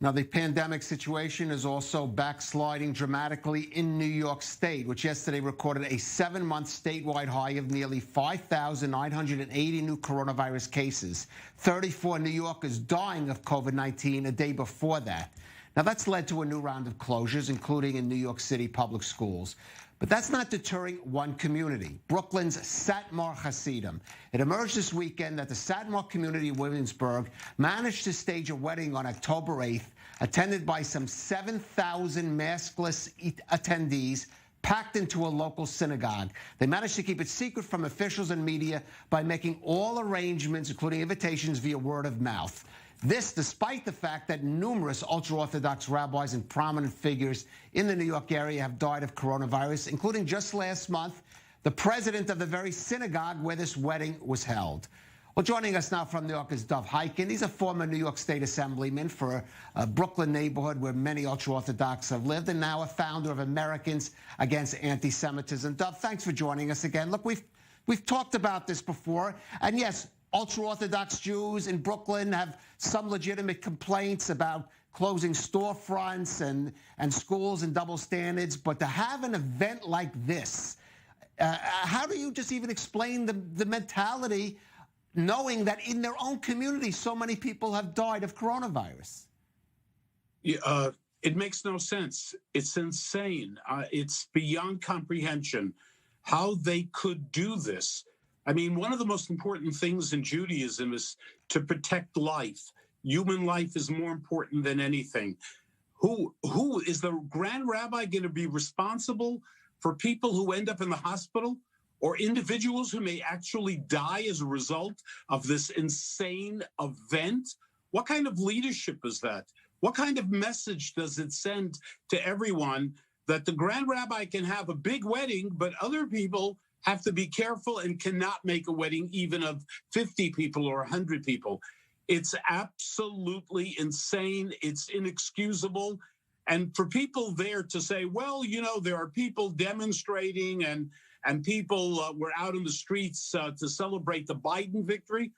Now, the pandemic situation is also backsliding dramatically in New York State, which yesterday recorded a 7-month statewide high of nearly 5,980 new coronavirus cases. 34 New Yorkers dying of COVID-19 a day before that. Now, that's led to a new round of closures, including in New York City public schools. But that's not deterring one community, Brooklyn's Satmar Hasidim. It emerged this weekend that the Satmar community of Williamsburg managed to stage a wedding on October 8th, attended by some 7,000 maskless attendees packed into a local synagogue. They managed to keep it secret from officials and media by making all arrangements, including invitations, via word of mouth. This despite the fact that numerous ultra-Orthodox rabbis and prominent figures in the New York area have died of coronavirus, including just last month, the president of the very synagogue where this wedding was held. Well, joining us now from New York is Dov Hikind. He's a former New York State Assemblyman for a Brooklyn neighborhood where many ultra-Orthodox have lived, and now a founder of Americans Against Anti-Semitism. Dov, thanks for joining us again. Look, we've talked about this before, and yes, ultra-Orthodox Jews in Brooklyn have some legitimate complaints about closing storefronts and schools and double standards, but to have an event like this, how do you just even explain the mentality, knowing that in their own community so many people have died of coronavirus? It makes no sense. It's insane. It's beyond comprehension how they could do this. I mean, one of the most important things in Judaism is to protect life. Human life is more important than anything. Who is the grand rabbi going to be responsible for people who end up in the hospital or individuals who may actually die as a result of this insane event? What kind of leadership is that? What kind of message does it send to everyone that the grand rabbi can have a big wedding, but other people have to be careful and cannot make a wedding even of 50 people or 100 people? It's absolutely insane. It's inexcusable. And for people there to say, well, you know, there are people demonstrating and people were out in the streets to celebrate the Biden victory,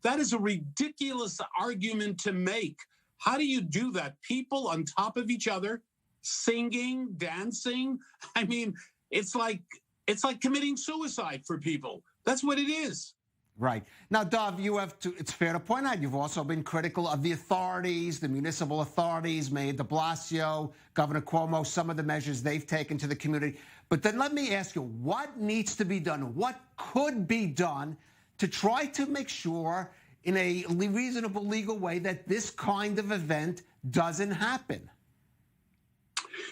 that is a ridiculous argument to make. How do you do that? People on top of each other, singing, dancing. I mean, it's like committing suicide for people. That's what it is. Right. Now, Dov, it's fair to point out, you've also been critical of the authorities, the municipal authorities, Mayor de Blasio, Governor Cuomo, some of the measures they've taken to the community. But then let me ask you, what needs to be done? What could be done to try to make sure in a reasonable legal way that this kind of event doesn't happen?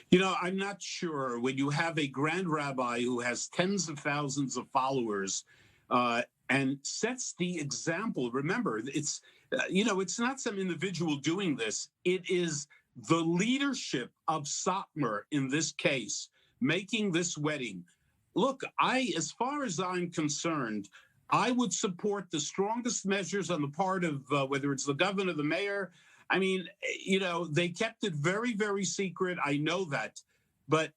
You know, I'm not sure when you have a grand rabbi who has tens of thousands of followers and sets the example. Remember, it's not some individual doing this. It is the leadership of Satmar in this case making this wedding. Look, as far as I'm concerned, I would support the strongest measures on the part of whether it's the governor, the mayor. I mean, you know, they kept it very, very secret. I know that. But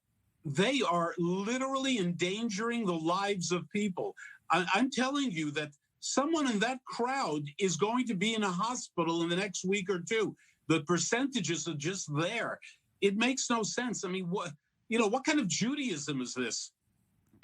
they are literally endangering the lives of people. I'm telling you that someone in that crowd is going to be in a hospital in the next week or two. The percentages are just there. It makes no sense. I mean, what kind of Judaism is this?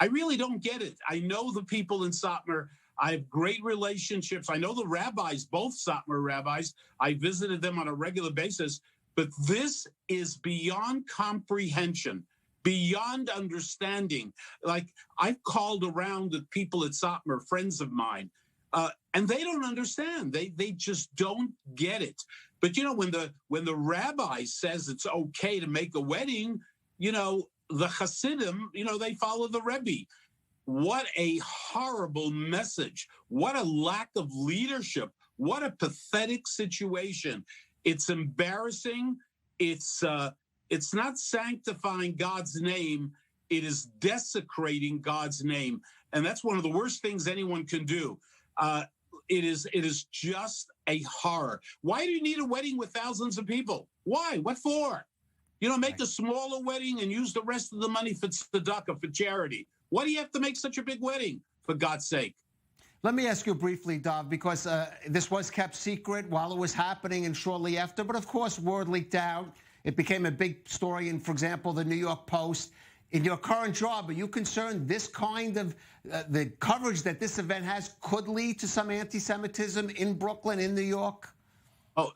I really don't get it. I know the people in Satmar. I have great relationships. I know the rabbis, both Satmar rabbis. I visited them on a regular basis. But this is beyond comprehension, beyond understanding. Like, I've called around with people at Satmar, friends of mine, and they don't understand. They just don't get it. But, you know, when the rabbi says it's okay to make a wedding, you know, the Hasidim, you know, they follow the Rebbe. What a horrible message. What a lack of leadership. What a pathetic situation. It's embarrassing. It's not sanctifying God's name. It is desecrating God's name. And that's one of the worst things anyone can do. It is just a horror. Why do you need a wedding with thousands of people? Why? What for? You know, make a smaller wedding and use the rest of the money for tzedakah, for charity. Why do you have to make such a big wedding, for God's sake? Let me ask you briefly, Dov, because this was kept secret while it was happening and shortly after. But of course, word leaked out. It became a big story in, for example, the New York Post. In your current job, are you concerned this kind of the coverage that this event has could lead to some anti-Semitism in Brooklyn, in New York? Oh,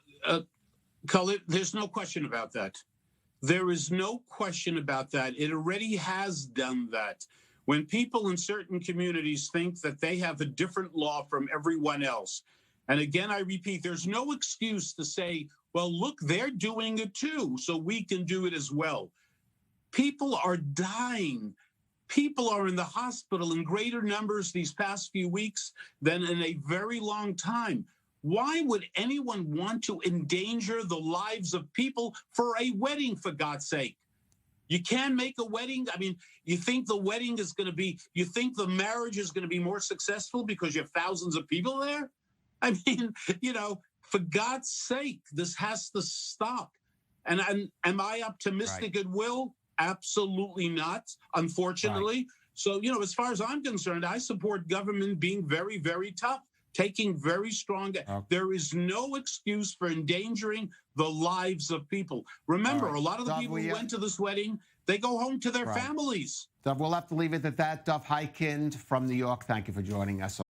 Calev, there's no question about that. There is no question about that. It already has done that. When people in certain communities think that they have a different law from everyone else, and again, I repeat, there's no excuse to say, well, look, they're doing it too, so we can do it as well. People are dying. People are in the hospital in greater numbers these past few weeks than in a very long time. Why would anyone want to endanger the lives of people for a wedding, for God's sake? You can make a wedding. I mean, you think the wedding is going to be, you think the marriage is going to be more successful because you have thousands of people there? I mean, you know, for God's sake, this has to stop. And am I optimistic it will? Absolutely not, unfortunately. Right. So, you know, as far as I'm concerned, I support government being very, very tough, taking very strong. Okay. There is no excuse for endangering the lives of people. Remember, a lot of the people who went to this wedding, they go home to their families. Dov, we'll have to leave it at that. Dov Heikind from New York, thank you for joining us.